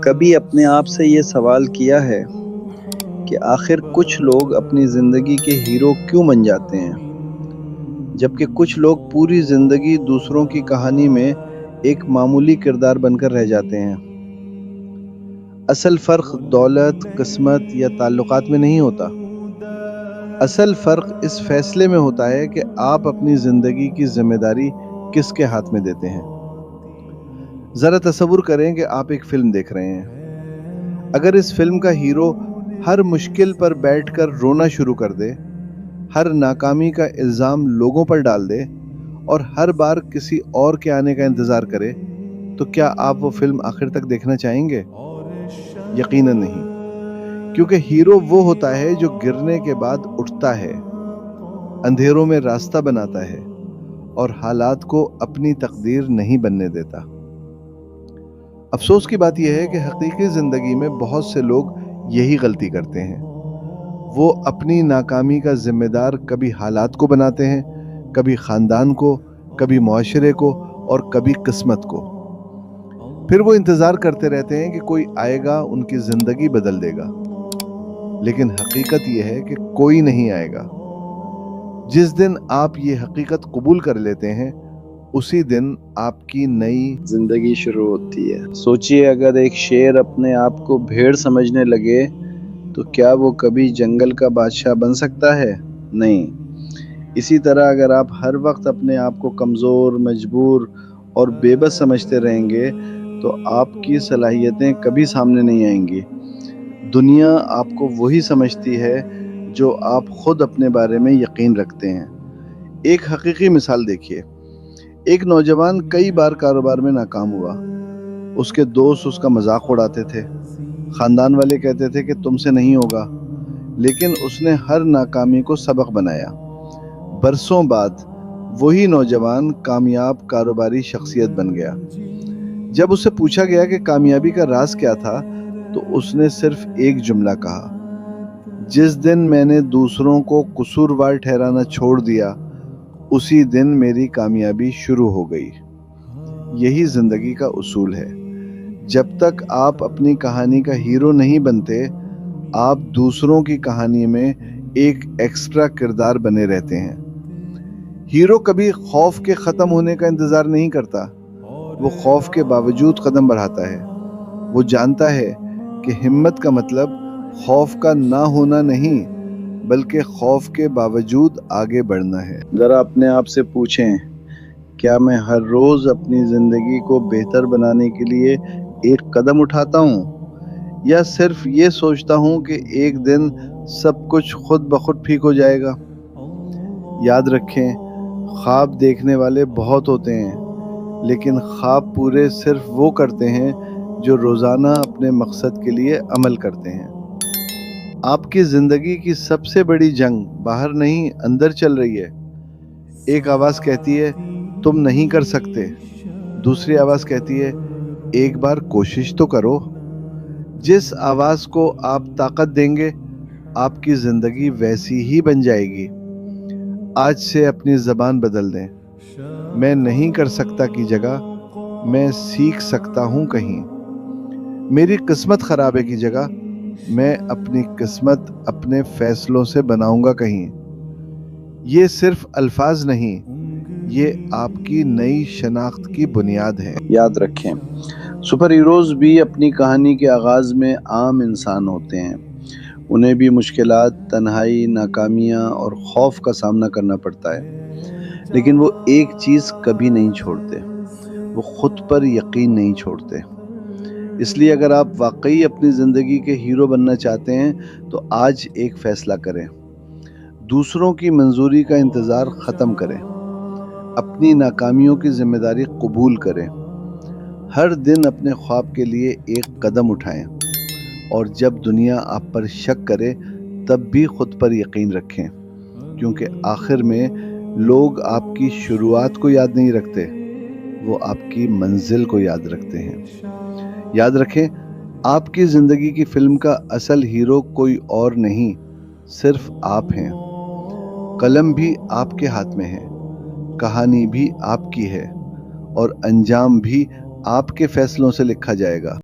کبھی اپنے آپ سے یہ سوال کیا ہے کہ آخر کچھ لوگ اپنی زندگی کے ہیرو کیوں بن جاتے ہیں جبکہ کچھ لوگ پوری زندگی دوسروں کی کہانی میں ایک معمولی کردار بن کر رہ جاتے ہیں؟ اصل فرق دولت، قسمت یا تعلقات میں نہیں ہوتا۔ اصل فرق اس فیصلے میں ہوتا ہے کہ آپ اپنی زندگی کی ذمہ داری کس کے ہاتھ میں دیتے ہیں۔ ذرا تصور کریں کہ آپ ایک فلم دیکھ رہے ہیں۔ اگر اس فلم کا ہیرو ہر مشکل پر بیٹھ کر رونا شروع کر دے، ہر ناکامی کا الزام لوگوں پر ڈال دے اور ہر بار کسی اور کے آنے کا انتظار کرے، تو کیا آپ وہ فلم آخر تک دیکھنا چاہیں گے؟ یقیناً نہیں، کیونکہ ہیرو وہ ہوتا ہے جو گرنے کے بعد اٹھتا ہے، اندھیروں میں راستہ بناتا ہے اور حالات کو اپنی تقدیر نہیں بننے دیتا۔ افسوس کی بات یہ ہے کہ حقیقی زندگی میں بہت سے لوگ یہی غلطی کرتے ہیں۔ وہ اپنی ناکامی کا ذمہ دار کبھی حالات کو بناتے ہیں، کبھی خاندان کو، کبھی معاشرے کو اور کبھی قسمت کو۔ پھر وہ انتظار کرتے رہتے ہیں کہ کوئی آئے گا، ان کی زندگی بدل دے گا۔ لیکن حقیقت یہ ہے کہ کوئی نہیں آئے گا۔ جس دن آپ یہ حقیقت قبول کر لیتے ہیں، اسی دن آپ کی نئی زندگی شروع ہوتی ہے۔ سوچئے، اگر ایک شیر اپنے آپ کو بھیڑ سمجھنے لگے تو کیا وہ کبھی جنگل کا بادشاہ بن سکتا ہے؟ نہیں۔ اسی طرح اگر آپ ہر وقت اپنے آپ کو کمزور، مجبور اور بے بس سمجھتے رہیں گے تو آپ کی صلاحیتیں کبھی سامنے نہیں آئیں گی۔ دنیا آپ کو وہی سمجھتی ہے جو آپ خود اپنے بارے میں یقین رکھتے ہیں۔ ایک حقیقی مثال دیکھیے۔ ایک نوجوان کئی بار کاروبار میں ناکام ہوا۔ اس کے دوست اس کا مذاق اڑاتے تھے، خاندان والے کہتے تھے کہ تم سے نہیں ہوگا، لیکن اس نے ہر ناکامی کو سبق بنایا۔ برسوں بعد وہی نوجوان کامیاب کاروباری شخصیت بن گیا۔ جب اس سے پوچھا گیا کہ کامیابی کا راز کیا تھا تو اس نے صرف ایک جملہ کہا: جس دن میں نے دوسروں کو قصوروار ٹھہرانا چھوڑ دیا، اسی دن میری کامیابی شروع ہو گئی۔ یہی زندگی کا اصول ہے۔ جب تک آپ اپنی کہانی کا ہیرو نہیں بنتے، آپ دوسروں کی کہانی میں ایک ایکسٹرا کردار بنے رہتے ہیں۔ ہیرو کبھی خوف کے ختم ہونے کا انتظار نہیں کرتا، وہ خوف کے باوجود قدم بڑھاتا ہے۔ وہ جانتا ہے کہ ہمت کا مطلب خوف کا نہ ہونا نہیں، بلکہ خوف کے باوجود آگے بڑھنا ہے۔ ذرا اپنے آپ سے پوچھیں، کیا میں ہر روز اپنی زندگی کو بہتر بنانے کے لیے ایک قدم اٹھاتا ہوں، یا صرف یہ سوچتا ہوں کہ ایک دن سب کچھ خود بخود ٹھیک ہو جائے گا؟ یاد رکھیں، خواب دیکھنے والے بہت ہوتے ہیں، لیکن خواب پورے صرف وہ کرتے ہیں جو روزانہ اپنے مقصد کے لیے عمل کرتے ہیں۔ آپ کی زندگی کی سب سے بڑی جنگ باہر نہیں، اندر چل رہی ہے۔ ایک آواز کہتی ہے تم نہیں کر سکتے، دوسری آواز کہتی ہے ایک بار کوشش تو کرو۔ جس آواز کو آپ طاقت دیں گے، آپ کی زندگی ویسی ہی بن جائے گی۔ آج سے اپنی زبان بدل دیں۔ میں نہیں کر سکتا کی جگہ میں سیکھ سکتا ہوں کہیں۔ میری قسمت خراب ہے کی جگہ میں اپنی قسمت اپنے فیصلوں سے بناؤں گا کہیں۔ یہ صرف الفاظ نہیں، یہ آپ کی نئی شناخت کی بنیاد ہے۔ یاد رکھیں، سپر ہیروز بھی اپنی کہانی کے آغاز میں عام انسان ہوتے ہیں۔ انہیں بھی مشکلات، تنہائی، ناکامیاں اور خوف کا سامنا کرنا پڑتا ہے، لیکن وہ ایک چیز کبھی نہیں چھوڑتے، وہ خود پر یقین نہیں چھوڑتے۔ اس لیے اگر آپ واقعی اپنی زندگی کے ہیرو بننا چاہتے ہیں تو آج ایک فیصلہ کریں۔ دوسروں کی منظوری کا انتظار ختم کریں، اپنی ناکامیوں کی ذمہ داری قبول کریں، ہر دن اپنے خواب کے لیے ایک قدم اٹھائیں، اور جب دنیا آپ پر شک کرے تب بھی خود پر یقین رکھیں، کیونکہ آخر میں لوگ آپ کی شروعات کو یاد نہیں رکھتے، وہ آپ کی منزل کو یاد رکھتے ہیں۔ یاد رکھیں، آپ کی زندگی کی فلم کا اصل ہیرو کوئی اور نہیں، صرف آپ ہیں۔ قلم بھی آپ کے ہاتھ میں ہے، کہانی بھی آپ کی ہے، اور انجام بھی آپ کے فیصلوں سے لکھا جائے گا۔